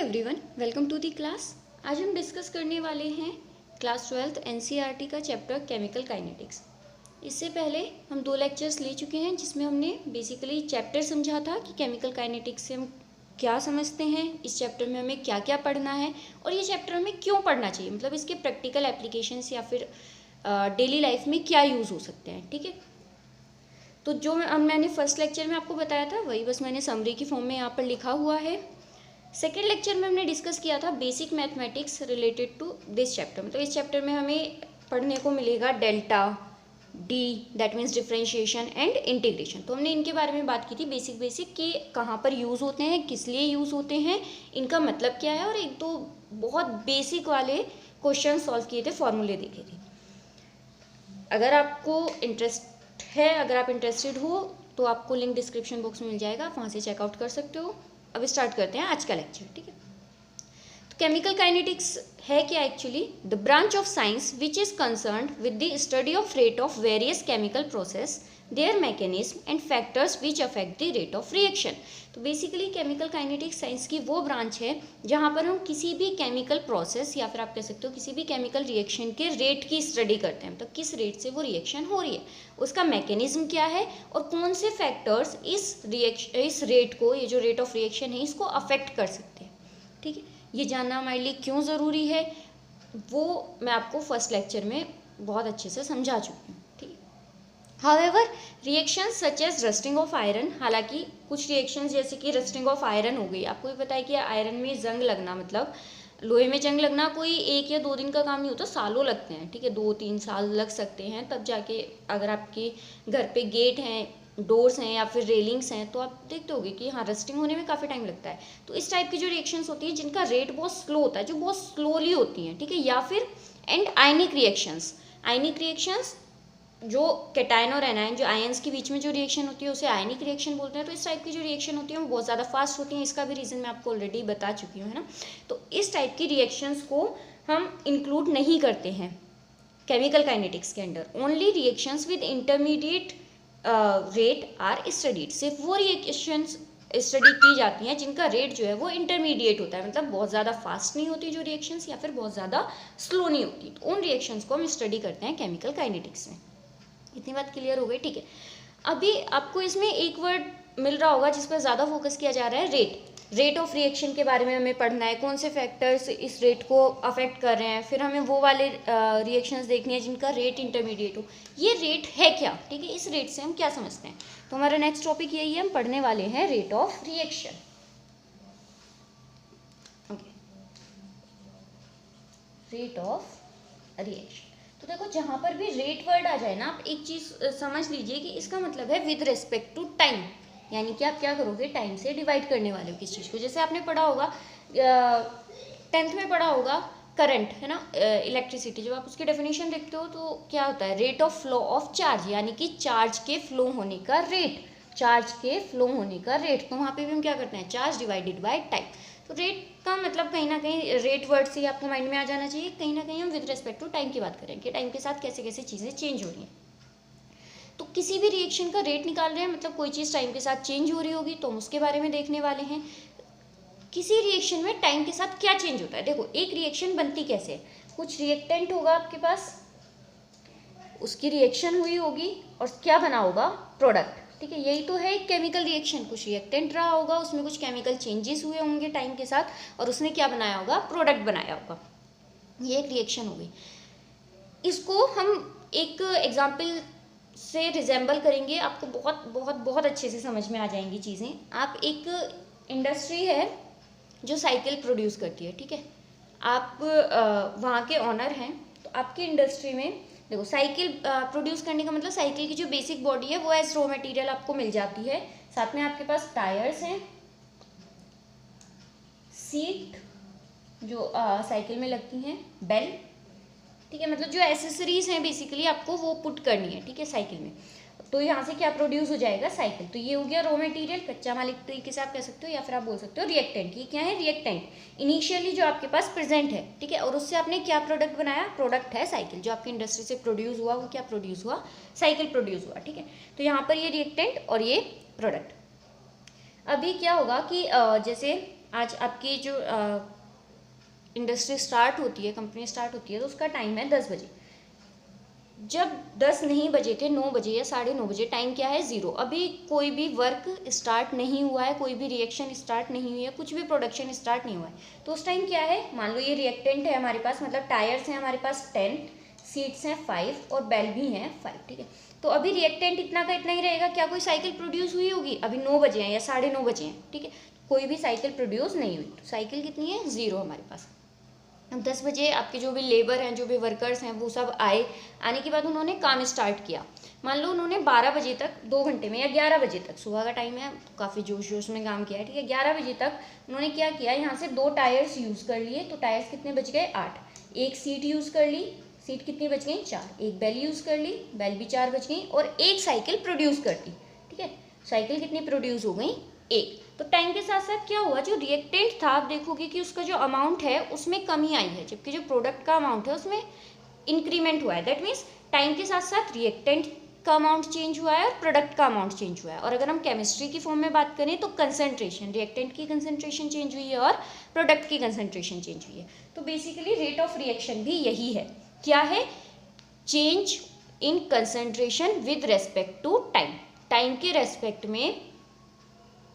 Everyone, welcome to the class. आज हम discuss करने वाले हैं क्लास 12th एनसीईआरटी का चैप्टर केमिकल काइनेटिक्स। इससे पहले हम 2 लेक्चर्स ले चुके हैं जिसमें हमने बेसिकली चैप्टर समझा था कि केमिकल काइनेटिक्स से हम क्या समझते हैं, इस चैप्टर में हमें क्या क्या पढ़ना है और ये चैप्टर हमें क्यों पढ़ना चाहिए, मतलब इसके प्रैक्टिकल एप्लीकेशंस या फिर डेली लाइफ में क्या यूज़ हो सकते हैं। ठीक है, तो जो मैंने फर्स्ट लेक्चर में आपको बताया था वही बस मैंने समरी की फॉर्म में यहाँ पर लिखा हुआ है। सेकेंड लेक्चर में हमने डिस्कस किया था basic mathematics related to this chapter, मतलब इस चैप्टर में हमें पढ़ने को मिलेगा delta, d that means differentiation and integration. तो हमने इनके बारे में बात की थी बेसिक कि कहाँ पर यूज़ होते हैं, किस लिए यूज़ होते हैं, इनका मतलब क्या है, और एक दो बहुत बेसिक वाले क्वेश्चन सॉल्व किए थे, फॉर्मूले देखे थे। अगर आपको इंटरेस्ट है, अगर आप इंटरेस्टेड हो तो आपको लिंक डिस्क्रिप्शन बॉक्स में मिल जाएगा, आप वहाँ से चेकआउट कर सकते हो। अब स्टार्ट करते हैं आज का लेक्चर। ठीक है, तो केमिकल काइनेटिक्स है क्या actually? The branch of science which is concerned with the study of rate of various chemical process, there mechanism and factors which affect the rate of reaction. तो बेसिकली केमिकल काइनेटिक्स साइंस की वो branch है जहाँ पर हम किसी भी chemical process या फिर आप कह सकते हो किसी भी केमिकल रिएक्शन के रेट की स्टडी करते हैं, मतलब किस रेट से वो रिएक्शन हो रही है, उसका मैकेनिज्म क्या है और कौन से फैक्टर्स इस रेट को, ये जो रेट ऑफ रिएक्शन है, इसको अफेक्ट कर सकते हैं। ठीक है, ये जानना हमारे लिए क्यों ज़रूरी है वो मैं आपको फर्स्ट लेक्चर में बहुत अच्छे से समझा चुकी हूँ। ठीक है, however reactions such as rusting of iron, हालांकि कुछ रिएक्शंस जैसे कि रस्टिंग ऑफ आयरन हो गई, आपको भी पता है कि आयरन में जंग लगना, मतलब लोहे में जंग लगना कोई 1 या 2 दिन का काम नहीं होता, सालों लगते हैं। ठीक है, 2-3 साल लग सकते हैं, तब जाके अगर आपके घर पे गेट हैं, डोर्स हैं या फिर रेलिंग्स हैं तो आप देखते होगे कि हाँ रस्टिंग होने में काफ़ी टाइम लगता है। तो इस टाइप की जो रिएक्शंस होती हैं जिनका रेट बहुत स्लो होता है, जो बहुत स्लोली होती हैं, ठीक है, या फिर एंड आयनिक रिएक्शंस जो कैटायन और एनायन, जो आयंस के बीच में जो रिएक्शन होती है उसे आयनिक रिएक्शन बोलते हैं। तो इस टाइप की जो रिएक्शन होती है वो बहुत ज़्यादा फास्ट होती हैं, इसका भी रीज़न मैं आपको ऑलरेडी बता चुकी हूँ, है ना। तो इस टाइप की रिएक्शंस को हम इंक्लूड नहीं करते हैं केमिकल काइनेटिक्स के अंडर। Only reactions with intermediate rate are studied, सिर्फ वो रिएक्शंस स्टडी की जाती हैं जिनका रेट जो है वो इंटरमीडिएट होता है, मतलब बहुत ज़्यादा फास्ट नहीं होती जो रिएक्शंस या फिर बहुत ज़्यादा स्लो नहीं होती, तो उन रिएक्शंस को हम स्टडी करते हैं केमिकल काइनेटिक्स में। इतनी बात क्लियर हो गई? ठीक है, अभी आपको इसमें एक वर्ड मिल रहा होगा जिस पर ज़्यादा फोकस किया जा रहा है, रेट ऑफ रिएक्शन के बारे में हमें पढ़ना है, कौन से फैक्टर्स इस रेट को अफेक्ट कर रहे हैं, फिर हमें वो वाले रिएक्शंस देखनी है जिनका रेट इंटरमीडिएट हो। ये रेट है क्या? ठीक है, इस रेट से हम क्या समझते हैं, तो हमारा नेक्स्ट टॉपिक यही है, हम पढ़ने वाले हैं rate of reaction. Okay, rate of reaction. तो देखो जहाँ पर भी रेट वर्ड आ जाए ना, आप एक चीज़ समझ लीजिए कि इसका मतलब है विद रिस्पेक्ट टू टाइम, यानी कि आप क्या करोगे, टाइम से डिवाइड करने वाले हो किस चीज़ को। जैसे आपने पढ़ा होगा 10th में पढ़ा होगा करंट, है ना, इलेक्ट्रिसिटी, जब आप उसकी डेफिनेशन देखते हो तो क्या होता है, rate of flow of charge, यानी कि चार्ज के फ्लो होने का रेट, तो वहाँ पे भी हम क्या करते हैं, चार्ज डिवाइडेड बाय टाइम। तो रेट का मतलब कहीं ना कहीं रेट वर्ड से आपको माइंड में आ जाना चाहिए, कहीं ना कहीं हम विद रिस्पेक्ट टू टाइम की बात करें कि टाइम के साथ कैसे कैसे चीज़ें चेंज हो रही हैं। तो किसी भी रिएक्शन का रेट निकाल रहे हैं, मतलब कोई चीज़ टाइम के साथ चेंज हो रही होगी तो हम उसके बारे में देखने वाले हैं। किसी रिएक्शन में टाइम के साथ क्या चेंज होता है, देखो एक रिएक्शन बनती कैसे है, कुछ रिएक्टेंट होगा आपके पास, उसकी रिएक्शन हुई होगी और क्या बना होगा, प्रोडक्ट। ठीक है, यही तो है एक केमिकल रिएक्शन, कुछ रिएक्टेंट रहा होगा, उसमें कुछ केमिकल चेंजेस हुए होंगे टाइम के साथ और उसने क्या बनाया होगा, प्रोडक्ट बनाया होगा, ये एक रिएक्शन हो गई। इसको हम एक एग्जाम्पल से रिजेंबल करेंगे, आपको बहुत बहुत बहुत अच्छे से समझ में आ जाएंगी चीज़ें। आप एक इंडस्ट्री है जो साइकिल प्रोड्यूस करती है, ठीक है, आप वहाँ के ऑनर हैं, तो आपकी इंडस्ट्री में देखो साइकिल प्रोड्यूस करने का मतलब साइकिल की जो बेसिक बॉडी है वो एज रॉ मटेरियल आपको मिल जाती है, साथ में आपके पास टायर्स हैं, सीट जो साइकिल में लगती हैं, बेल, ठीक है, मतलब जो एसेसरीज हैं बेसिकली आपको वो पुट करनी है, ठीक है, साइकिल में। तो यहाँ से क्या प्रोड्यूस हो जाएगा, साइकिल। तो ये हो गया रॉ मटेरियल, कच्चा माल एक तरीके से आप कह सकते हो, या फिर आप बोल सकते हो रिएक्टेंट। ये क्या है, रिएक्टेंट इनिशियली जो आपके पास प्रेजेंट है, ठीक है, और उससे आपने क्या प्रोडक्ट बनाया, प्रोडक्ट है साइकिल, जो आपकी इंडस्ट्री से प्रोड्यूस हुआ वो क्या प्रोड्यूस हुआ, साइकिल प्रोड्यूस हुआ। ठीक है, तो यहाँ पर ये रिएक्टेंट और ये प्रोडक्ट। अभी क्या होगा कि जैसे आज आपकी जो इंडस्ट्री स्टार्ट होती है, कंपनी स्टार्ट होती है, तो उसका टाइम है 10 बजे। जब 10 नहीं बजे थे, 9 बजे या 9:30 बजे, टाइम क्या है 0। अभी कोई भी वर्क स्टार्ट नहीं हुआ है, कोई भी रिएक्शन स्टार्ट नहीं हुई है, कुछ भी प्रोडक्शन स्टार्ट नहीं हुआ है। तो उस टाइम क्या है, मान लो ये रिएक्टेंट है हमारे पास, मतलब टायर्स हैं हमारे पास 10, सीट्स हैं 5 और बेल भी हैं 5, ठीक है। तो अभी रिएक्टेंट इतना का इतना ही रहेगा। क्या कोई साइकिल प्रोड्यूस हुई होगी? अभी 9 बजे हैं या 9:30 बजे हैं, ठीक है, कोई भी साइकिल प्रोड्यूस नहीं हुई। तो साइकिल कितनी है? 0 हमारे पास। अब 10 बजे आपके जो भी लेबर हैं, जो भी वर्कर्स हैं, वो सब आए। आने के बाद उन्होंने काम स्टार्ट किया। मान लो उन्होंने 12 बजे तक, 2 घंटे में, या 11 बजे तक, सुबह का टाइम है, काफ़ी जोश जोश में काम किया है, ठीक है। 11 बजे तक उन्होंने क्या किया, यहाँ से 2 टायर्स यूज़ कर लिए। तो टायर्स कितने बच गए? 8। एक सीट यूज़ कर ली, सीट कितनी बच गई? 4। एक बेल यूज़ कर ली, बेल भी 4 बच गई, और एक साइकिल प्रोड्यूस कर दी, ठीक है। साइकिल कितनी प्रोड्यूस हो गई? 1। तो टाइम के साथ साथ क्या हुआ, जो रिएक्टेंट था, आप देखोगे कि उसका जो अमाउंट है उसमें कमी आई है, जबकि जो प्रोडक्ट का अमाउंट है उसमें इंक्रीमेंट हुआ है। दैट मीन्स टाइम के साथ साथ रिएक्टेंट का अमाउंट चेंज हुआ है और प्रोडक्ट का अमाउंट चेंज हुआ है। और अगर हम केमिस्ट्री की फॉर्म में बात करें तो कंसंट्रेशन, रिएक्टेंट की कंसंट्रेशन चेंज हुई है और प्रोडक्ट की कंसंट्रेशन चेंज हुई है। तो बेसिकली रेट ऑफ रिएक्शन भी यही है। क्या है? Change in concentration with respect to time. Time के रेस्पेक्ट में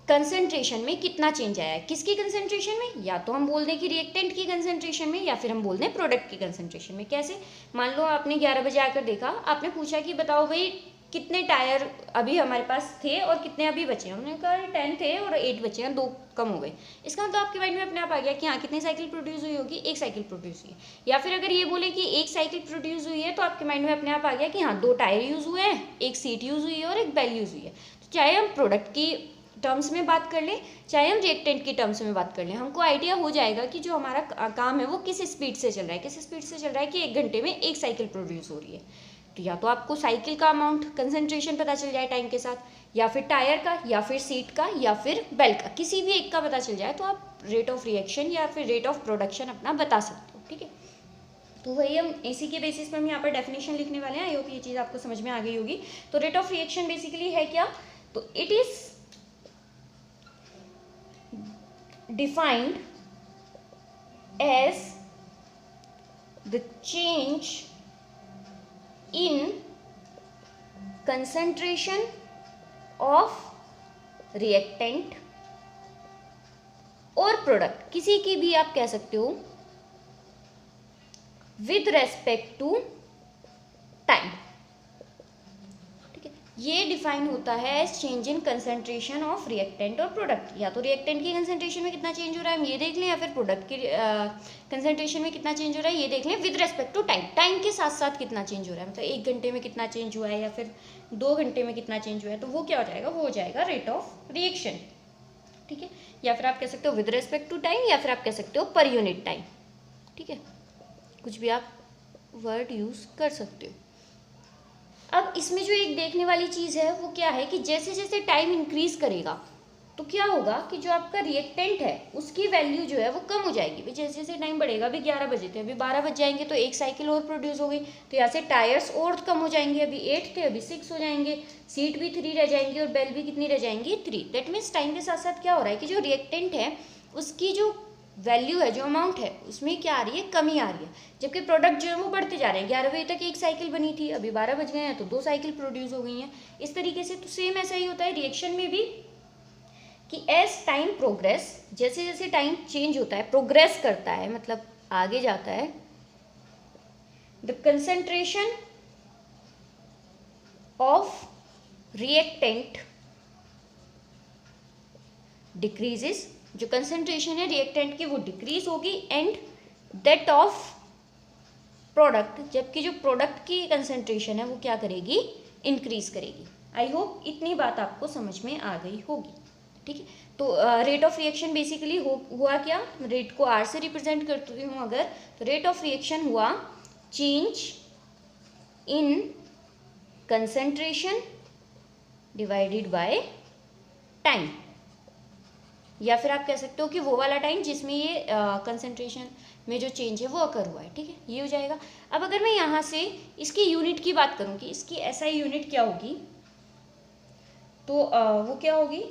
कंसंट्रेशन में कितना चेंज आया है। किसकी कंसंट्रेशन में? या तो हम बोल दें कि रिएक्टेंट की कंसंट्रेशन में, या फिर हम बोल दें प्रोडक्ट की कंसंट्रेशन में। कैसे? मान लो आपने 11 बजे आकर देखा, आपने पूछा कि बताओ भाई कितने टायर अभी हमारे पास थे और कितने अभी बचे हैं। हमने कहा 10 थे और 8 बचे हैं, 2 कम हो गए। इसका मतलब आपके माइंड में अपने आप आ गया कि हाँ, कितनी साइकिल प्रोड्यूस हुई होगी? 1 साइकिल प्रोड्यूस हुई है। या फिर अगर ये बोले कि 1 साइकिल प्रोड्यूस हुई है, तो आपके माइंड में अपने आप आ गया कि हाँ, 2 टायर यूज़ हुए हैं, 1 सीट यूज़ हुई है और 1 बेल यूज़ हुई है। तो चाहे हम प्रोडक्ट की टर्म्स में बात कर लें, चाहे हम रिएक्टेंट की टर्म्स में बात कर लें, हमको आइडिया हो जाएगा कि जो हमारा काम है वो किस स्पीड से चल रहा है। किस स्पीड से चल रहा है कि 1 घंटे में 1 साइकिल प्रोड्यूस हो रही है। तो या तो आपको साइकिल का अमाउंट, कंसंट्रेशन पता चल जाए टाइम के साथ, या फिर टायर का, या फिर सीट का, या फिर बेल का, किसी भी एक का पता चल जाए, तो आप रेट ऑफ रिएक्शन या फिर रेट ऑफ प्रोडक्शन अपना बता सकते हो, ठीक है। तो वही हम इसी के बेसिस पर हम यहाँ पर डेफिनेशन लिखने वाले हैं। आई होप ये चीज़ आपको समझ में आ गई होगी। तो रेट ऑफ रिएक्शन बेसिकली है क्या? तो it is defined as the change in concentration of reactant और प्रोडक्ट, किसी की भी आप कह सकते हो, with respect to time, ठीक है। ये डिफाइन होता है as change in concentration of reactant और प्रोडक्ट। या तो रिएक्टेंट की कंसंट्रेशन में कितना चेंज हो रहा है हम ये देख लें, या फिर प्रोडक्ट की कंसंट्रेशन में कितना चेंज हो रहा है ये देख लें, with respect to time. Time के साथ साथ कितना चेंज हो रहा है, मतलब 1 घंटे में कितना चेंज हुआ है या फिर 2 घंटे में कितना चेंज हुआ है, तो वो क्या हो जाएगा? वो हो जाएगा रेट ऑफ रिएक्शन, ठीक है। या फिर आप कह सकते हो विद रेस्पेक्ट टू टाइम, या फिर आप कह सकते हो पर यूनिट टाइम, ठीक है। कुछ भी आप वर्ड यूज़ कर सकते हो। अब इसमें जो एक देखने वाली चीज़ है वो क्या है कि जैसे जैसे टाइम इंक्रीज करेगा तो क्या होगा कि जो आपका रिएक्टेंट है उसकी वैल्यू जो है वो कम हो जाएगी। भाई जैसे जैसे टाइम बढ़ेगा, अभी 11 बजे थे, अभी 12 बज जाएंगे तो 1 साइकिल और प्रोड्यूस हो गई, तो यहाँ से टायर्स और कम हो जाएंगे। अभी 8 थे, अभी 6 हो जाएंगे, सीट भी 3 रह जाएंगी और बेल भी कितनी रह जाएंगी? 3। दैट मीन्स टाइम के साथ साथ क्या हो रहा है कि जो रिएक्टेंट है उसकी जो वैल्यू है, जो अमाउंट है, उसमें क्या आ रही है? कमी आ रही है। जबकि प्रोडक्ट जो है वो बढ़ते जा रहे हैं। 11 बजे तक 1 साइकिल बनी थी, अभी 12 बज गए हैं तो 2 साइकिल प्रोड्यूस हो गई हैं। इस तरीके से तो सेम ऐसा ही होता है रिएक्शन में भी कि एज टाइम प्रोग्रेस, जैसे जैसे टाइम चेंज होता है, प्रोग्रेस करता है, मतलब आगे जाता है, the concentration of reactant decreases. जो कंसंट्रेशन है रिएक्टेंट की वो डिक्रीज होगी, एंड दैट ऑफ प्रोडक्ट, जबकि जो प्रोडक्ट की कंसंट्रेशन है वो क्या करेगी? इंक्रीज करेगी। आई होप इतनी बात आपको समझ में आ गई होगी, ठीक है। तो रेट ऑफ रिएक्शन बेसिकली हुआ क्या? रेट को आर से रिप्रेजेंट करती हूँ अगर, तो रेट ऑफ रिएक्शन हुआ change in concentration divided by time, या फिर आप कह सकते हो कि वो वाला टाइम जिसमें ये कंसंट्रेशन में जो चेंज है वो अकर हुआ है, ठीक है, ये हो जाएगा। अब अगर मैं यहाँ से इसकी यूनिट की बात करूँ कि इसकी एसआई यूनिट क्या होगी, तो वो क्या होगी?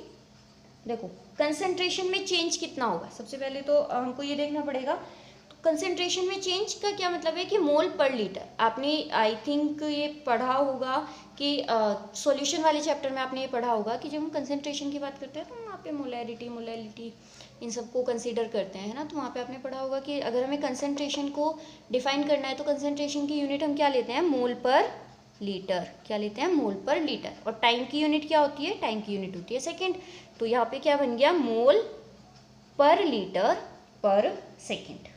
देखो कंसंट्रेशन में चेंज कितना होगा, सबसे पहले तो हमको ये देखना पड़ेगा। तो कंसंट्रेशन में चेंज का क्या मतलब है कि मोल पर लीटर। आपने आई थिंक ये पढ़ा होगा कि सॉल्यूशन वाले चैप्टर में आपने ये पढ़ा होगा कि जब हम कंसंट्रेशन की बात करते हैं तो वहाँ पे मोलैरिटी इन सबको कंसीडर करते हैं, है ना। तो वहाँ पे आपने पढ़ा होगा कि अगर हमें कंसंट्रेशन को डिफाइन करना है तो कंसंट्रेशन की यूनिट हम क्या लेते हैं, मोल पर लीटर। क्या लेते हैं, मोल पर लीटर। और टाइम की यूनिट क्या होती है, टाइम की यूनिट होती है सेकेंड। तो यहाँ पे क्या बन गया, मोल पर लीटर पर सेकेंड।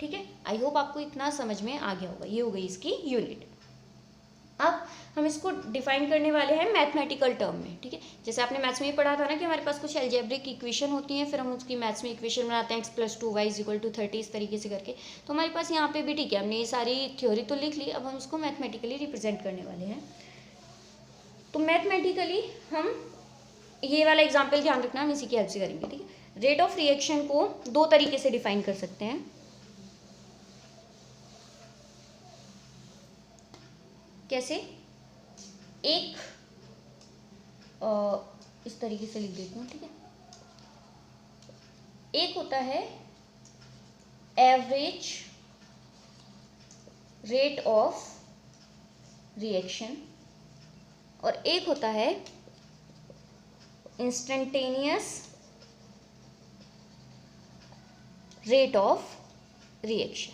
ठीक है, आई होप आपको इतना समझ में आ गया होगा। ये हो गई इसकी यूनिट। अब हम इसको डिफाइन करने वाले हैं मैथमेटिकल टर्म में। ठीक है, जैसे आपने मैथ्स में ही पढ़ा था ना कि हमारे पास कुछ अलजेब्रिक इक्वेशन होती हैं, फिर हम उसकी मैथ्स में इक्वेशन बनाते हैं x+2y = 30 इस तरीके से करके। तो हमारे पास यहाँ पे भी ठीक है, हमने ये सारी थ्योरी तो लिख ली, अब हम उसको मैथमेटिकली रिप्रेजेंट करने वाले हैं। तो मैथमेटिकली हम ये वाला एग्जाम्पल ध्यान रखना, हम इसी की हेल्प से करेंगे। ठीक है, रेट ऑफ रिएक्शन को दो तरीके से डिफाइन कर सकते हैं। कैसे, एक इस तरीके से लिख देती हूँ। ठीक है, एक होता है एवरेज रेट ऑफ रिएक्शन और एक होता है इंस्टेंटेनियस रेट ऑफ रिएक्शन।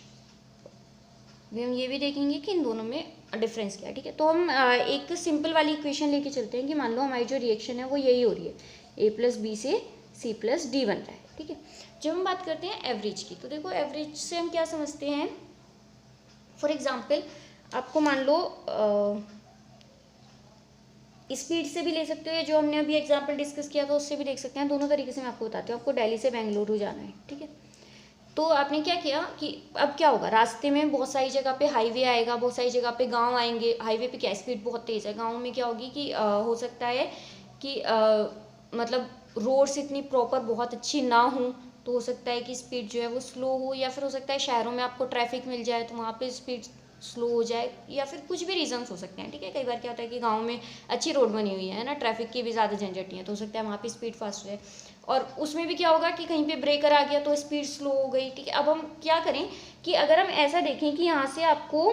भी हम ये भी देखेंगे कि इन दोनों में डिफरेंस क्या है। ठीक है, तो हम एक सिंपल वाली इक्वेशन लेके चलते हैं कि मान लो हमारी जो रिएक्शन है वो यही हो रही है, a+b से c+d बन रहा है। ठीक है, जब हम बात करते हैं एवरेज की, तो देखो एवरेज से हम क्या समझते हैं। फॉर एग्जांपल आपको मान लो स्पीड से भी ले सकते हो, जो हमने अभी एग्जाम्पल डिस्कस किया था उससे भी देख सकते हैं। दोनों तरीके से मैं आपको बताती हूँ। आपको दिल्ली से बेंगलुरु जाना है। ठीक है, तो आपने क्या किया कि अब क्या होगा, रास्ते में बहुत सारी जगह पे हाईवे आएगा, बहुत सारी जगह पे गांव आएंगे। हाईवे पे क्या स्पीड बहुत तेज़ है, गांव में क्या होगी कि हो सकता है कि मतलब रोड्स इतनी प्रॉपर बहुत अच्छी ना हो, तो हो सकता है कि स्पीड जो है वो स्लो हो, या फिर हो सकता है शहरों में आपको ट्रैफिक मिल जाए तो वहाँ पे स्पीड स्लो हो जाए, या फिर कुछ भी रीजंस हो सकते हैं। ठीक है, कई बार क्या होता है कि गाँव में अच्छी रोड बनी हुई है ना, ट्रैफिक की भी ज़्यादा झंझट नहीं है, तो हो सकता है वहाँ पे स्पीड फास्ट हो जाए। और उसमें भी क्या होगा कि कहीं पे ब्रेकर आ गया तो स्पीड स्लो हो गई। ठीक है, अब हम क्या करें कि अगर हम ऐसा देखें कि यहाँ से आपको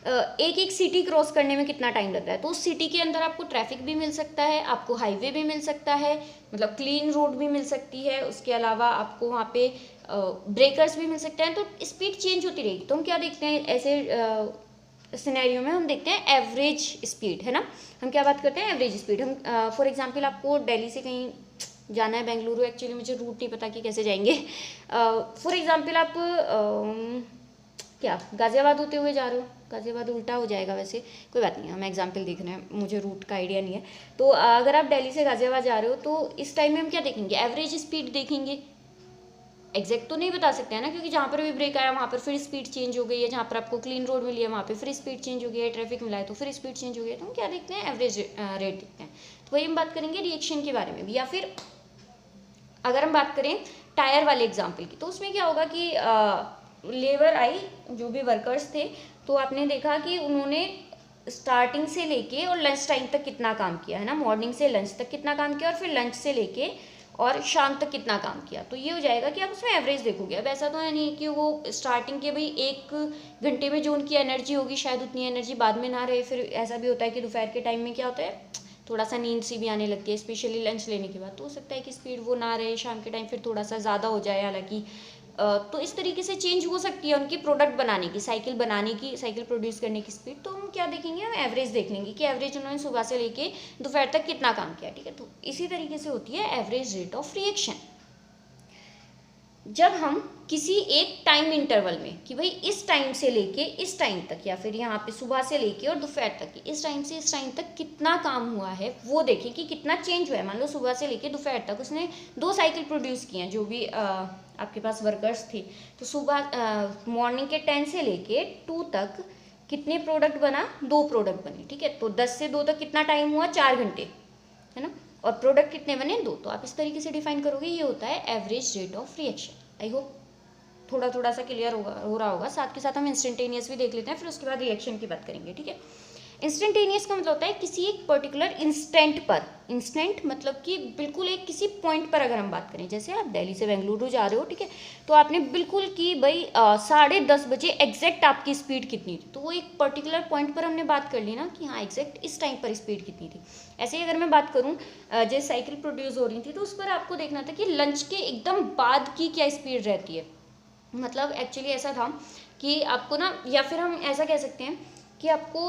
एक एक सिटी क्रॉस करने में कितना टाइम लग रहा है, तो उस सिटी के अंदर आपको ट्रैफिक भी मिल सकता है, आपको हाईवे भी मिल सकता है, मतलब क्लीन रोड भी मिल सकती है, उसके अलावा आपको वहाँ पे ब्रेकर्स भी मिल सकते हैं, तो स्पीड चेंज होती रहेगी। तो हम क्या देखते हैं ऐसे सिनेरियो में, हम देखते हैं एवरेज स्पीड, है ना। हम क्या बात करते हैं, एवरेज स्पीड। हम फॉर एग्जांपल आपको दिल्ली से कहीं जाना है बेंगलुरु, एक्चुअली मुझे रूट नहीं पता कि कैसे जाएंगे। फॉर एग्जांपल आप क्या गाज़ियाबाद होते हुए जा रहे हो, गाज़ियाबाद उल्टा हो जाएगा वैसे, कोई बात नहीं, हम एग्जांपल देख रहे हैं, मुझे रूट का आइडिया नहीं है। तो अगर आप दिल्ली से गाज़ियाबाद जा रहे हो तो इस टाइम में हम क्या देखेंगे, एवरेज स्पीड देखेंगे। एग्जैक्ट तो नहीं बता सकते हैं ना, क्योंकि जहाँ पर भी ब्रेक आया वहाँ पर फिर स्पीड चेंज हो गई है, जहाँ पर आपको क्लीन रोड मिली है वहाँ पे फिर स्पीड चेंज हो गई है, ट्रैफिक मिला है तो फिर स्पीड चेंज हो गई है। तो हम क्या देखते हैं, एवरेज रेट देखते हैं। तो वही हम बात करेंगे रिएक्शन के बारे में भी। या फिर अगर हम बात करें टायर वाले एग्जाम्पल की, तो उसमें क्या होगा कि लेबर आई, जो भी वर्कर्स थे, तो आपने देखा कि उन्होंने स्टार्टिंग से लेके और लंच टाइम तक कितना काम किया, है ना। मॉर्निंग से लंच तक कितना काम किया और फिर लंच से लेके और शाम तक कितना काम किया। तो ये हो जाएगा कि आप उसमें एवरेज देखोगे। अब ऐसा तो है नहीं कि वो स्टार्टिंग के भाई 1 घंटे में जो उनकी एनर्जी होगी शायद उतनी एनर्जी बाद में ना रहे। फिर ऐसा भी होता है कि दोपहर के टाइम में क्या होता है, थोड़ा सा नींद सी भी आने लगती है, स्पेशली लंच लेने के बाद। तो हो सकता है कि स्पीड वो ना रहे, शाम के टाइम फिर थोड़ा सा ज़्यादा हो जाए। हालांकि तो इस तरीके से चेंज हो सकती है उनकी प्रोडक्ट बनाने की, साइकिल बनाने की, साइकिल प्रोड्यूस करने की स्पीड। तो हम क्या देखेंगे, हम एवरेज देख लेंगे कि एवरेज उन्होंने सुबह से लेके दोपहर तक कितना काम किया। ठीक है, तो इसी तरीके से होती है एवरेज रेट ऑफ रिएक्शन। जब हम किसी एक टाइम इंटरवल में कि भाई इस टाइम से लेके इस टाइम तक, या फिर यहाँ पे सुबह से लेके और दोपहर तक की इस टाइम से इस टाइम तक कितना काम हुआ है, वो देखें कि कितना चेंज हुआ है। मान लो सुबह से लेके दोपहर तक उसने 2 साइकिल प्रोड्यूस किए हैं, जो भी आपके पास वर्कर्स थे। तो सुबह मॉर्निंग के 10 से लेके 2 तक कितने प्रोडक्ट बना, 2 प्रोडक्ट बने। ठीक है, तो 10 से 2 तक कितना टाइम हुआ, 4 घंटे, है ना। और प्रोडक्ट कितने बने, 2। तो आप इस तरीके से डिफाइन करोगे, ये होता है average rate of reaction. I hope थोड़ा थोड़ा सा क्लियर हो रहा होगा। साथ के साथ हम इंस्टेंटेनियस भी देख लेते हैं, फिर उसके बाद रिएक्शन की बात करेंगे। ठीक है, इंस्टेंटेनियस का मतलब होता है किसी एक पर्टिकुलर इंस्टेंट पर, इंस्टेंट मतलब कि बिल्कुल एक किसी पॉइंट पर अगर हम बात करें, जैसे आप दिल्ली से बेंगलुरु जा रहे हो, ठीक है, तो आपने बिल्कुल कि भाई 10:30 बजे एग्जैक्ट आपकी स्पीड कितनी थी, तो वो एक पर्टिकुलर पॉइंट पर हमने बात कर ली ना कि हाँ एग्जैक्ट इस टाइम पर स्पीड कितनी थी। ऐसे ही अगर मैं बात करूँ जैसे साइकिल प्रोड्यूस हो रही थी, तो उस पर आपको देखना था कि लंच के एकदम बाद की क्या स्पीड रहती है। मतलब एक्चुअली ऐसा था कि आपको ना, या फिर हम ऐसा कह सकते हैं कि आपको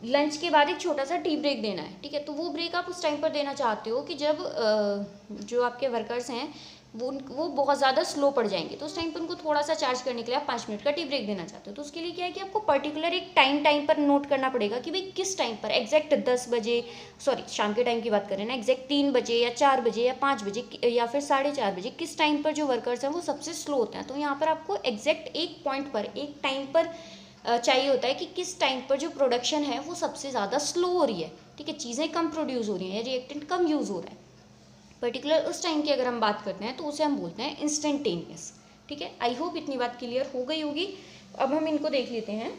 लंच के बाद एक छोटा सा टी ब्रेक देना है, ठीक है, तो वो ब्रेक आप उस टाइम पर देना चाहते हो कि जब जो आपके वर्कर्स हैं वो बहुत ज़्यादा स्लो पड़ जाएंगे, तो उस टाइम पर उनको थोड़ा सा चार्ज करने के लिए आप 5 मिनट का टी ब्रेक देना चाहते हो। तो उसके लिए क्या है कि आपको पर्टिकुलर एक टाइम पर नोट करना पड़ेगा कि भाई किस टाइम पर एग्जैक्ट 10 बजे, सॉरी शाम के टाइम की बात करें ना, एग्जैक्ट 3 बजे या 4 बजे या 5 बजे या फिर 4:30 बजे, किस टाइम पर जो वर्कर्स हैं वो सबसे स्लो होते हैं। तो यहाँ पर आपको एग्जैक्ट एक पॉइंट पर, एक टाइम पर चाहिए होता है कि किस टाइम पर जो प्रोडक्शन है वो सबसे ज़्यादा स्लो हो रही है, ठीक है, चीज़ें कम प्रोड्यूस हो रही हैं या रिएक्टेंट कम यूज़ हो रहा है। पर्टिकुलर उस टाइम की अगर हम बात करते हैं तो उसे हम बोलते हैं इंस्टेंटेनियस, ठीक है। आई होप इतनी बात क्लियर हो गई होगी। अब हम इनको देख लेते हैं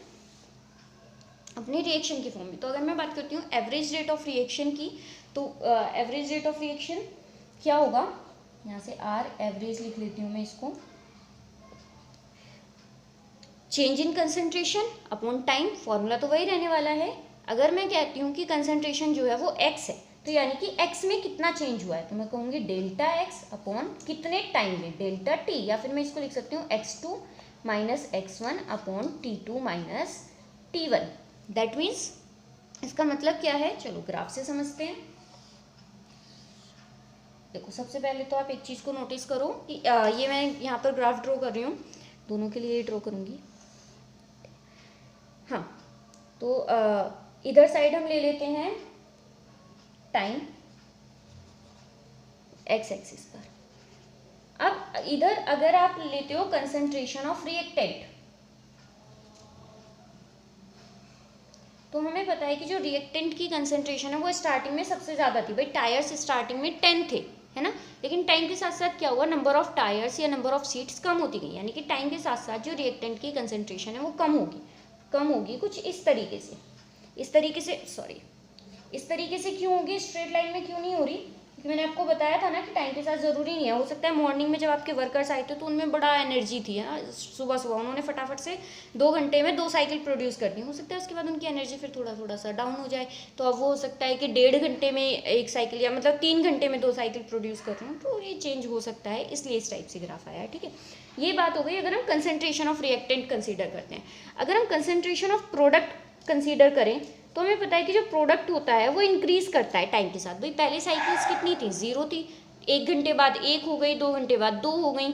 अपने रिएक्शन की फॉर्म में। तो अगर मैं बात करती हूँ एवरेज रेट ऑफ रिएक्शन की, तो एवरेज रेट ऑफ रिएक्शन क्या होगा, यहाँ से आर एवरेज लिख लेती हूँ मैं इसको, change in concentration upon time, formula तो वही रहने वाला है। अगर मैं कहती हूँ कि कंसंट्रेशन जो है वो एक्स है, तो यानी कि एक्स में कितना चेंज हुआ है, तो मैं कहूँगी डेल्टा एक्स अपॉन कितने टाइम में, डेल्टा टी, या फिर मैं इसको लिख सकती हूँ x2 minus x1 upon t2 minus t1। That means इसका मतलब क्या है, चलो ग्राफ से समझते हैं। देखो सबसे पहले तो आप एक चीज़ को नोटिस करो कि ये मैं यहाँ पर ग्राफ ड्रॉ कर रही हूँ, दोनों के लिए ड्रॉ करूँगी। हाँ, तो इधर साइड हम ले लेते हैं टाइम एक्स एक्सिस पर। अब इधर अगर आप लेते हो कंसंट्रेशन ऑफ रिएक्टेंट, तो हमें पता है कि जो रिएक्टेंट की कंसंट्रेशन है वो स्टार्टिंग में सबसे ज़्यादा थी। भाई टायर्स स्टार्टिंग में 10 थे, है ना, लेकिन टाइम के साथ साथ क्या हुआ, नंबर ऑफ टायर्स या नंबर ऑफ सीट्स कम होती गई, यानी कि टाइम के साथ साथ जो रिएक्टेंट की कंसंट्रेशन है वो कम होगी कुछ इस तरीके से, सॉरी इस तरीके से क्यों होगी, स्ट्रेट लाइन में क्यों नहीं हो रही, क्योंकि मैंने आपको बताया था ना कि टाइम के साथ ज़रूरी नहीं है। हो सकता है मॉर्निंग में जब आपके वर्कर्स आए थे तो उनमें बड़ा एनर्जी थी, है ना, सुबह उन्होंने फटाफट से 2 घंटे में 2 साइकिल प्रोड्यूस कर दी, हो सकता है उसके बाद उनकी एनर्जी फिर थोड़ा सा डाउन हो जाए, तो अब वो हो सकता है कि 1.5 घंटे में एक साइकिल, या मतलब 3 घंटे में 2 साइकिल प्रोड्यूस कर रहे हो, तो ये चेंज हो सकता है, इसलिए इस टाइप से ग्राफ आया है, ठीक है। ये बात हो गई अगर हम कंसंट्रेशन ऑफ रिएक्टेंट कंसीडर करते हैं। अगर हम कंसंट्रेशन ऑफ प्रोडक्ट कंसीडर करें तो हमें पता है कि जो प्रोडक्ट होता है वो इंक्रीज करता है टाइम के साथ। भाई पहले साइकिल्स कितनी थी, 0 थी, 1 घंटे बाद 1 हो गई, 2 घंटे बाद 2 हो गई,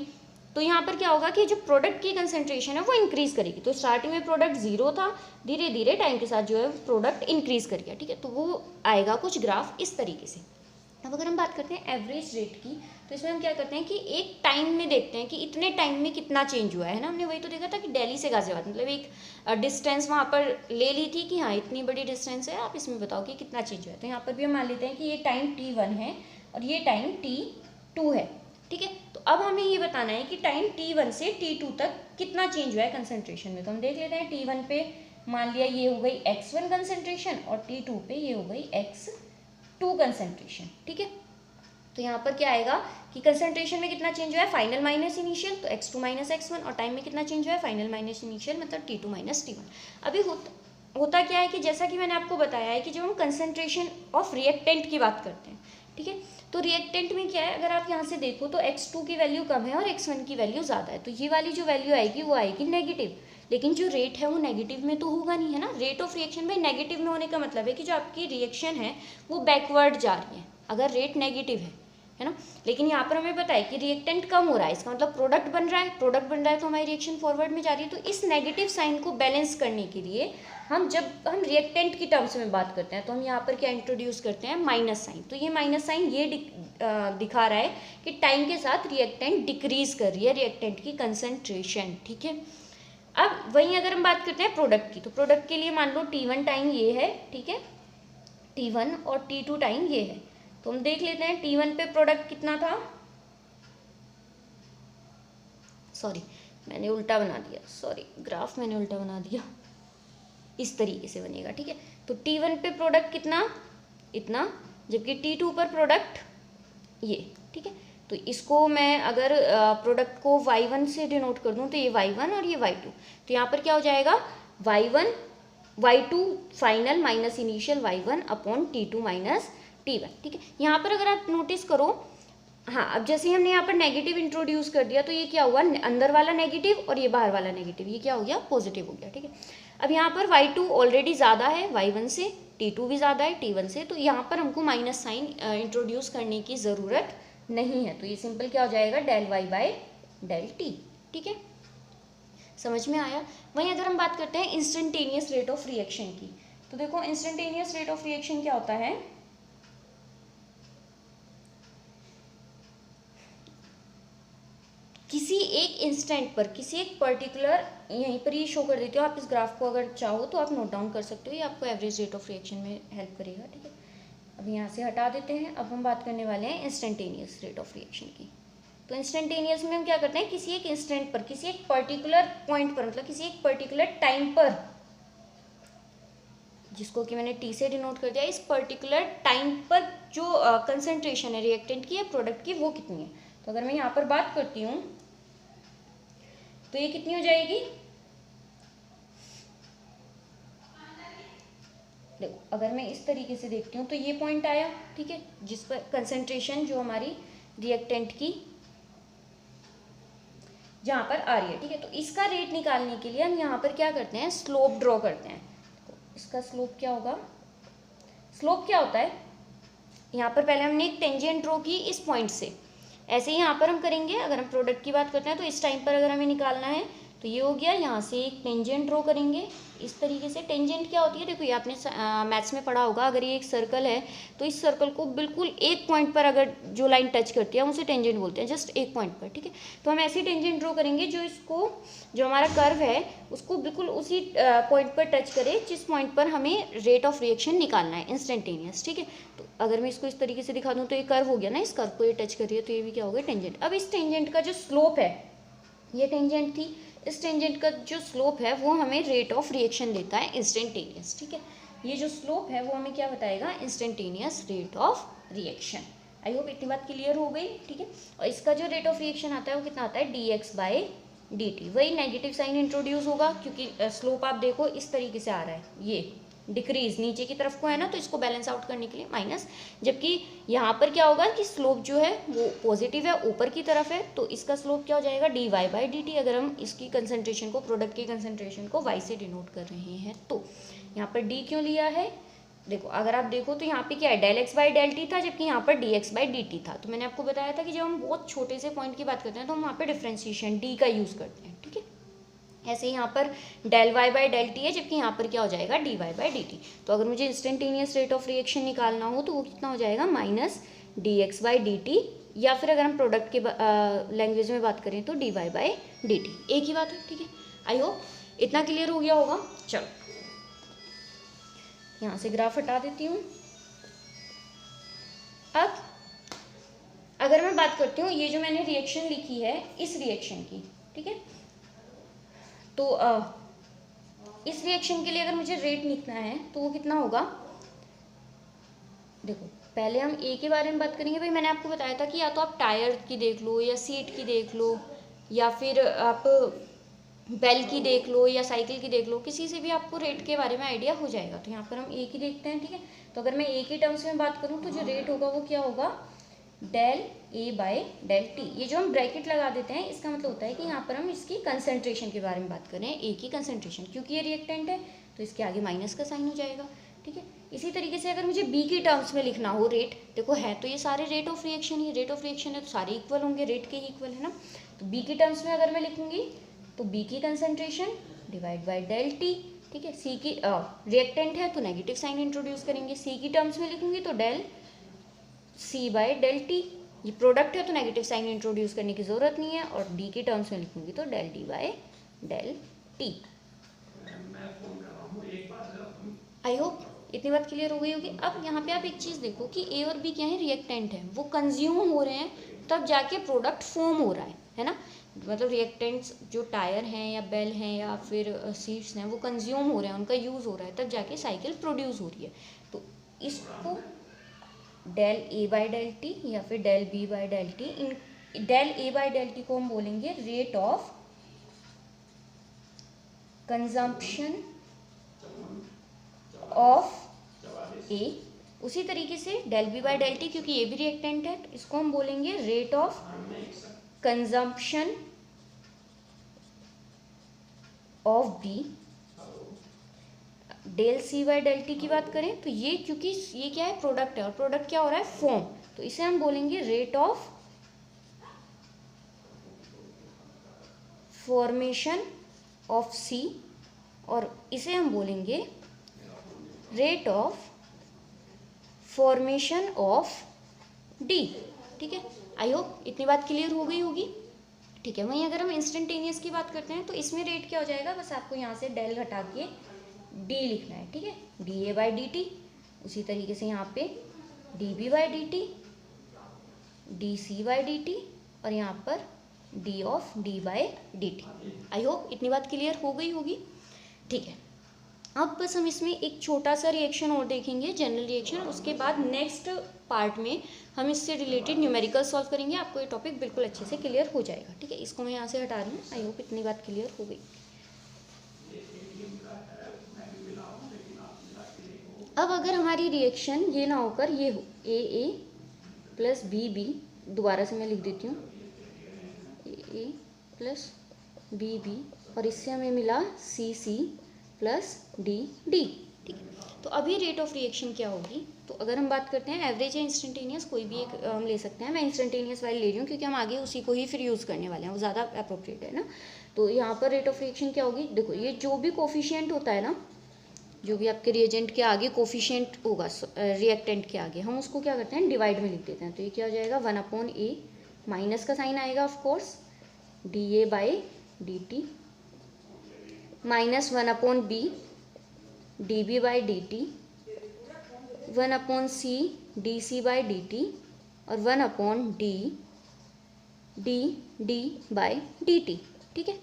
तो यहाँ पर क्या होगा कि जो प्रोडक्ट की कंसंट्रेशन है वो इंक्रीज करेगी। तो स्टार्टिंग में प्रोडक्ट 0 था, धीरे धीरे टाइम के साथ जो है प्रोडक्ट इंक्रीज कर गया, ठीक है, तो वो आएगा कुछ ग्राफ इस तरीके से। अब अगर हम बात करते हैं एवरेज रेट की, तो इसमें हम क्या करते हैं कि एक टाइम में देखते हैं कि इतने टाइम में कितना चेंज हुआ है ना। हमने वही तो देखा था कि दिल्ली से गाजियाबाद, मतलब एक डिस्टेंस वहाँ पर ले ली थी कि हाँ इतनी बड़ी डिस्टेंस है, आप इसमें बताओ कि कितना चेंज हुआ है। तो यहाँ पर भी हम मान लेते हैं कि ये टाइम t1 है और ये टाइम t2 है, ठीक है। तो अब हमें ये बताना है कि टाइम t1 से t2 तक कितना चेंज हुआ है कंसंट्रेशन में। तो हम देख लेते हैं, t1 पे मान लिया ये हो गई x1 कंसंट्रेशन और t2 पे ये हो गई x2 कंसंट्रेशन, ठीक है। तो यहाँ पर क्या आएगा कि कंसंट्रेशन में कितना चेंज हुआ है, फाइनल माइनस इनिशियल, तो x2 माइनस x1, और टाइम में कितना चेंज हुआ है, फाइनल माइनस इनिशियल, मतलब t2 माइनस t1। अभी होता क्या है कि जैसा कि मैंने आपको बताया है कि जब हम कंसंट्रेशन ऑफ रिएक्टेंट की बात करते हैं, ठीक है, तो रिएक्टेंट में क्या है, अगर आप यहाँ से देखो तो x2 की वैल्यू कम है और x1 की वैल्यू ज़्यादा है, तो ये वाली जो वैल्यू आएगी वो आएगी नेगेटिव। लेकिन जो रेट है वो नेगेटिव में तो होगा नहीं, है ना। रेट ऑफ रिएक्शन में नेगेटिव में होने का मतलब है कि जो आपकी रिएक्शन है वो बैकवर्ड जा रही है अगर रेट नेगेटिव है ना। लेकिन यहाँ पर हमें पता है कि रिएक्टेंट कम हो रहा है, इसका मतलब प्रोडक्ट बन रहा है तो हमारी रिएक्शन फॉरवर्ड में जा रही है। तो इस नेगेटिव साइन को बैलेंस करने के लिए जब हम रिएक्टेंट की टर्म्स में बात करते हैं तो हम यहाँ पर क्या इंट्रोड्यूस करते हैं, माइनस साइन। तो ये माइनस साइन ये दिखा रहा है कि टाइम के साथ रिएक्टेंट डिक्रीज कर रही है, रिएक्टेंट की कंसंट्रेशन, ठीक है। अब वहीं अगर हम बात करते हैं प्रोडक्ट की, तो प्रोडक्ट के लिए मान लो t1 टाइम ये है, ठीक है, t1 और t2 टाइम ये है। तो हम देख लेते हैं t1 पे प्रोडक्ट कितना था, सॉरी ग्राफ मैंने उल्टा बना दिया, इस तरीके से बनेगा, ठीक है। तो T1 पे प्रोडक्ट कितना, इतना, जबकि T2 पर प्रोडक्ट ये, ठीक है। तो इसको मैं अगर प्रोडक्ट को y1 से डिनोट कर दूं तो ये y1 और ये y2, तो यहाँ पर क्या हो जाएगा y1 y2 final minus initial y1 upon T2 minus T1, ठीक है। यहाँ पर अगर आप नोटिस करो, हाँ, अब जैसे ही हमने यहाँ पर नेगेटिव इंट्रोड्यूस कर दिया तो ये क्या हुआ, अंदर वाला नेगेटिव और ये बाहर वाला नेगेटिव, ये क्या हो गया, पॉजिटिव हो गया, ठीक है। अब यहाँ पर y2 ऑलरेडी ज़्यादा है y1 से, T2 भी ज़्यादा है T1 से, तो यहाँ पर हमको माइनस साइन इंट्रोड्यूस करने की ज़रूरत नहीं है, तो ये सिंपल क्या हो जाएगा, del y by del t, ठीक है। समझ में आया। वहीं अगर हम बात करते हैं इंस्टेंटेनियस रेट ऑफ रिएक्शन की, तो देखो इंस्टेंटेनियस रेट ऑफ रिएक्शन क्या होता है, किसी एक इंस्टेंट पर, किसी एक पर्टिकुलर, यहीं पर ये शो कर देती हो आप इस ग्राफ को, अगर चाहो तो आप नोट डाउन कर सकते हो, ये आपको एवरेज रेट ऑफ रिएक्शन में हेल्प करेगा, ठीक है। अब यहाँ से हटा देते हैं, अब हम बात करने वाले हैं इंस्टेंटेनियस रेट ऑफ रिएक्शन की। तो इंस्टेंटेनियस में हम क्या करते हैं, किसी एक इंस्टेंट पर, किसी एक पर्टिकुलर पॉइंट पर, मतलब किसी एक पर्टिकुलर टाइम पर, जिसको कि मैंने टी से डिनोट कर दिया, इस पर्टिकुलर टाइम पर जो कंसंट्रेशन है रिएक्टेंट की या प्रोडक्ट की वो कितनी है। तो अगर मैं यहाँ पर बात करती हूँ तो ये कितनी हो जाएगी, देखो अगर मैं इस तरीके से देखती हूँ तो ये पॉइंट आया, ठीक है, जिस पर कंसंट्रेशन जो हमारी रिएक्टेंट की जहाँ पर आ रही है, ठीक है। तो इसका रेट निकालने के लिए हम यहाँ पर क्या करते हैं, स्लोप ड्रॉ करते हैं। तो इसका स्लोप क्या होगा, स्लोप क्या होता है, यहाँ पर पहले हमने एक टेंजेंट ड्रॉ की इस पॉइंट से, ऐसे ही यहाँ पर हम करेंगे। अगर हम प्रोडक्ट की बात करते हैं तो इस टाइम पर अगर हमें निकालना है तो ये हो गया, यहाँ से एक टेंजेंट ड्रॉ करेंगे इस तरीके से। टेंजेंट क्या होती है, देखो ये आपने मैथ्स में पढ़ा होगा, अगर ये एक सर्कल है तो इस सर्कल को बिल्कुल एक पॉइंट पर अगर जो लाइन टच करती है हम उसे टेंजेंट बोलते हैं, जस्ट एक पॉइंट पर, ठीक है। तो हम ऐसे टेंजेंट ड्रॉ करेंगे जो इसको, जो हमारा कर्व है उसको बिल्कुल उसी पॉइंट पर टच करे जिस पॉइंट पर हमें रेट ऑफ रिएक्शन निकालना है इंस्टेंटेनियस, ठीक है। तो अगर मैं इसको इस तरीके से दिखा दूँ तो ये कर्व हो गया ना, इस कर्व को ये टच कर रही है तो ये भी क्या होगा, टेंजेंट। अब इस टेंजेंट का जो स्लोप है, ये टेंजेंट थी, इस टेंजेंट का जो स्लोप है वो हमें रेट ऑफ रिएक्शन देता है इंस्टेंटेनियस, ठीक है। ये जो स्लोप है वो हमें क्या बताएगा, instantaneous rate of reaction. I hope इतनी बात क्लियर हो गई, ठीक है। और इसका जो रेट ऑफ रिएक्शन आता है वो कितना आता है, dx बाय dt। वही नेगेटिव साइन इंट्रोड्यूस होगा क्योंकि स्लोप आप देखो इस तरीके से आ रहा है, ये डिक्रीज नीचे की तरफ को है ना, तो इसको बैलेंस आउट करने के लिए माइनस, जबकि यहाँ पर क्या होगा कि स्लोप जो है वो पॉजिटिव है, ऊपर की तरफ है, तो इसका स्लोप क्या हो जाएगा, dy बाई dt। अगर हम इसकी कंसंट्रेशन को, प्रोडक्ट की कंसंट्रेशन को y से डिनोट कर रहे हैं तो यहाँ पर d क्यों लिया है, देखो अगर आप देखो तो यहाँ पे क्या है, del x by del t था, जबकि यहाँ पर dx बाई dt था। तो मैंने आपको बताया था कि जब हम बहुत छोटे से पॉइंट की बात करते हैं तो हम वहाँ पे डिफ्रेंशिएशन d का यूज़ करते हैं, ठीक है। ऐसे ही यहाँ पर del y by del t है, जबकि यहाँ पर क्या हो जाएगा, dy बाई dt। तो अगर मुझे इंस्टेंटेनियस रेट ऑफ रिएक्शन निकालना हो तो वो कितना हो जाएगा, माइनस dx बाई dt, या फिर अगर हम प्रोडक्ट के लैंग्वेज में बात करें तो dy बाई dt, एक ही बात है, ठीक है। आई होप इतना क्लियर हो गया होगा। चलो यहाँ से ग्राफ हटा देती हूँ। अब अगर मैं बात करती हूँ, ये जो मैंने रिएक्शन लिखी है इस रिएक्शन की, ठीक है, तो इस रिएक्शन के लिए अगर मुझे रेट लिखना है तो वो कितना होगा, देखो पहले हम ए के बारे में बात करेंगे। भाई मैंने आपको बताया था कि या तो आप टायर की देख लो या सीट की देख लो या फिर आप बेल की देख लो या साइकिल की देख लो, किसी से भी आपको रेट के बारे में आइडिया हो जाएगा। तो यहाँ पर हम ए की देखते हैं, ठीक है। तो अगर मैं ए की टर्म्स में बात करूँ तो जो रेट होगा वो क्या होगा, del a by del t. ये जो हम ब्रैकेट लगा देते हैं इसका मतलब होता है कि यहाँ पर हम इसकी कंसंट्रेशन के बारे में बात कर रहे हैं, ए की कंसंट्रेशन, क्योंकि ये रिएक्टेंट है तो इसके आगे माइनस का साइन हो जाएगा, ठीक है। इसी तरीके से अगर मुझे बी की टर्म्स में लिखना हो रेट, देखो है तो ये सारे rate of reaction he, rate of reaction है तो सारे इक्वल होंगे, रेट के ही इक्वल है ना। तो बी की टर्म्स में अगर मैं लिखूंगी तो बी की concentration divide by del t, ठीक है। सी की रिएक्टेंट है तो नेगेटिव साइन इंट्रोड्यूस करेंगे। सी की टर्म्स में लिखूंगी तो del c by del t, ये प्रोडक्ट है तो नेगेटिव साइन इंट्रोड्यूस करने की जरूरत नहीं है। और डी की टर्म्स में लिखूंगी तो del d by del t. I hope इतनी बात क्लियर हो गई होगी। अब यहाँ पे आप एक चीज़ देखो कि ए और बी क्या है, रिएक्टेंट है, वो कंज्यूम हो रहे हैं तब जाके प्रोडक्ट फॉर्म हो रहा है ना। मतलब रिएक्टेंट्स जो टायर हैं या बेल हैं या फिर सीट्स हैं वो कंज्यूम हो रहे हैं, उनका यूज़ हो रहा है, तब जाके साइकिल प्रोड्यूस हो रही है। तो इसको del A by del T या फिर del B by del T, इन del A by del T को हम बोलेंगे rate of consumption of A. उसी तरीके से del B by del T, क्योंकि ये भी रिएक्टेंट है, तो इसको हम बोलेंगे rate of consumption of B. Del C by del T की बात करें तो ये, क्योंकि ये क्या है, प्रोडक्ट है, और प्रोडक्ट क्या हो रहा है, फोम, तो इसे हम बोलेंगे रेट ऑफ फॉर्मेशन ऑफ सी, और इसे हम बोलेंगे rate of formation of D. ठीक है, आई होप इतनी बात क्लियर हो गई होगी। ठीक है, वहीं अगर हम इंस्टेंटेनियस की बात करते हैं तो इसमें रेट क्या हो जाएगा, बस आपको यहाँ से डेल हटा के डी लिखना है। ठीक है, D A by D T, उसी तरीके से यहाँ पे D B by D T, D C by D T, और यहाँ पर D of D by D T. I hope इतनी बात क्लियर हो गई होगी। ठीक है, अब बस हम इसमें एक छोटा सा रिएक्शन और देखेंगे, जनरल रिएक्शन। उसके बाद नेक्स्ट पार्ट में हम इससे रिलेटेड न्यूमेरिकल सॉल्व करेंगे, आपको ये टॉपिक बिल्कुल अच्छे से क्लियर हो जाएगा। ठीक है, इसको मैं यहाँ से हटा रही हूँ। आई होप इतनी बात क्लियर हो गई। अब अगर हमारी रिएक्शन ये ना होकर ये हो, ए प्लस बी, दोबारा से मैं लिख देती हूँ, ए प्लस बी, और इससे हमें मिला सी प्लस डी। ठीक है, तो अभी रेट ऑफ रिएक्शन क्या होगी, तो अगर हम बात करते हैं एवरेज या इंस्टेंटेनियस, कोई भी एक हम ले सकते हैं। मैं इंस्टेंटेनियस वाली ले रही हूँ क्योंकि हम आगे उसी को ही फिर यूज़ करने वाले हैं, वो ज़्यादा अप्रोप्रिएट है ना। तो यहाँ पर रेट ऑफ रिएक्शन क्या होगी, देखो ये जो भी कोफिशिएंट होता है ना, जो भी आपके रिएजेंट के आगे कोफिशिएंट होगा रिएक्टेंट के आगे, हम उसको क्या करते हैं, डिवाइड में लिख देते हैं। तो ये क्या हो जाएगा, 1/a, माइनस का साइन आएगा of course, D A by D T, minus 1/b, D B by D T, 1/c, D C by D T, और 1/d, D by D T. ठीक है,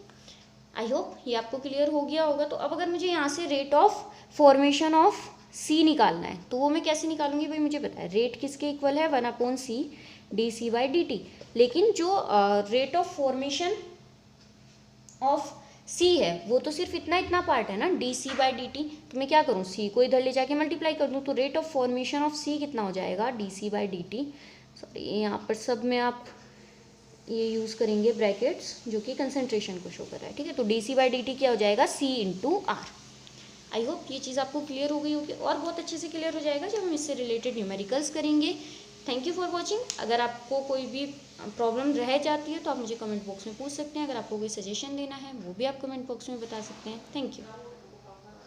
आई होप ये आपको क्लियर हो गया होगा। तो अब अगर मुझे यहाँ से रेट ऑफ फॉर्मेशन ऑफ सी निकालना है तो वो मैं कैसे निकालूंगी भाई, मुझे पता है रेट किसके इक्वल है, 1/c D C by D T. लेकिन जो rate of formation of C है वो तो सिर्फ इतना पार्ट है ना, D C by D T. तो मैं क्या करूँ, सी को इधर ले जाके मल्टीप्लाई कर दूँ, तो rate of formation of C कितना हो जाएगा, D C by D T. Sorry, यहाँ पर सब में आप ये यूज़ करेंगे ब्रैकेट्स जो कि कंसंट्रेशन को शो कर रहा है। ठीक है, तो D C by D T क्या हो जाएगा, C into R. I hope ये चीज़ आपको क्लियर हो गई होगी, और बहुत अच्छे से क्लियर हो जाएगा जब हम इससे रिलेटेड न्यूमेरिकल्स करेंगे। Thank you for watching. अगर आपको कोई भी प्रॉब्लम रह जाती है तो आप मुझे कमेंट बॉक्स में पूछ सकते हैं। अगर आपको कोई सजेशन देना है वो भी आप कमेंट बॉक्स में बता सकते हैं। Thank you.